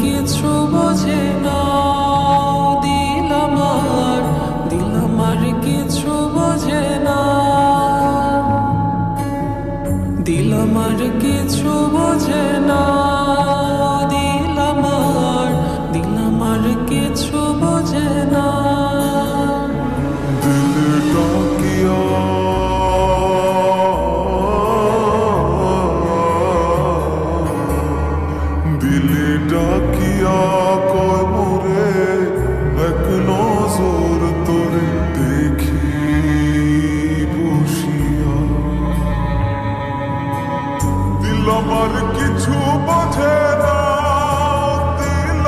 কিছু বোঝে না, দিল আমার কিছু বোঝে না, দিল আমার কিছু বোঝে না, দিল আমার কিছু বোঝে না। দিলে ডাকিয়া কয় মোরে এক নজর তোরে দেখি বসিয়া। দিল আমার কিছু বোঝে না, দিল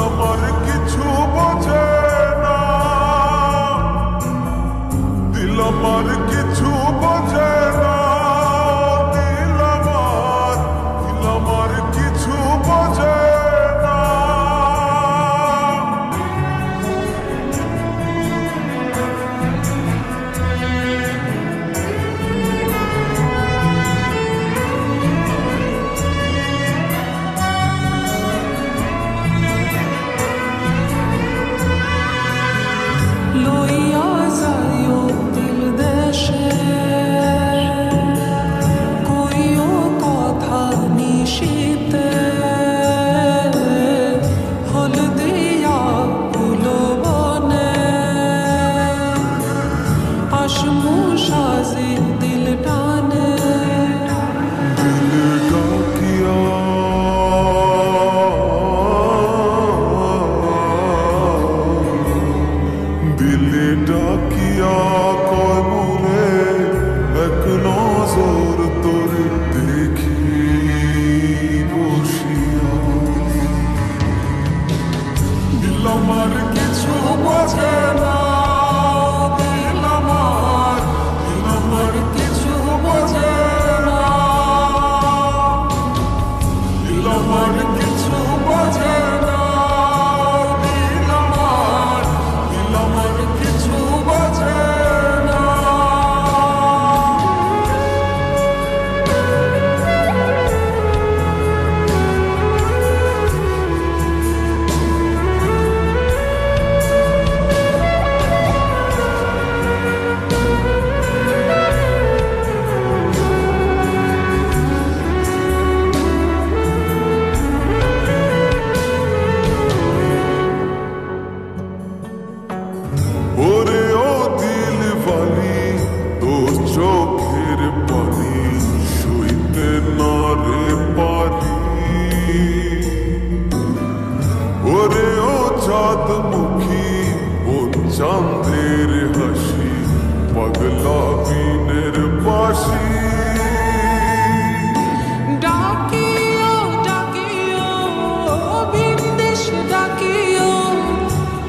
আমার কিছু বোঝে না, দিল আমার কিছু বোঝে না, দিল আমার কিছু বোঝে না। লইয়া যাইও দিল দেশে, কইও কথা নিশীতে, হলদিয়া ফুলো বনে, আসমু সাজি দিল টানে। দিলে ডাকিয়া দিলে ডাকিয়া কয় মোরে এক নজর তোরে দেখি বসিয়া। দিল আমার কিছু বোঝে না, দিল আমার কিছু বোঝে না, দিল আমার কিছু বোঝে না, দিল আমার কিছু বোঝে না। ওরে ও দিলওয়ালি, তোর চোখের পানি সইতে না রে পারি। ওরে ও চাঁদ মুখী, ও চাঁদের হাসি, পাগলা বিনের বাসি। ডাকিও ডাকিও বিন্দেশ ডাকিও,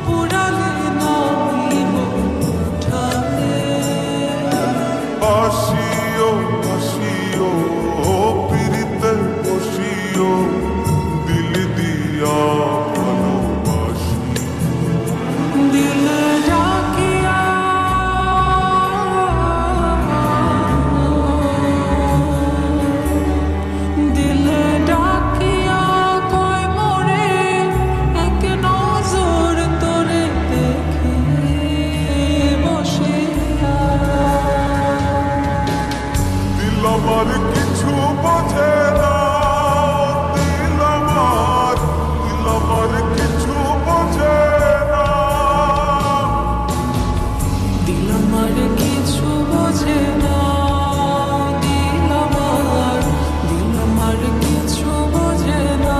পুরালে নদীব ঠালে। আসিও আসিও পিরিতে বসিও, দিল দিয়া ভালোবাসি। দিল ডাকিয়া দিল ডাকিয়া কয় মোরে এক নজর তোরে দেখি বসিয়া। দিল আমার কিছু বোঝে না, দিল আমার কিছু বোঝে না, দিল আমার কিছু বোঝে না, দিল আমার কিছু বোঝে না,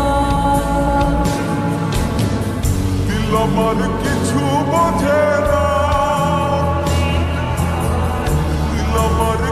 দিল আমার কিছু বোঝে না, দিল আমার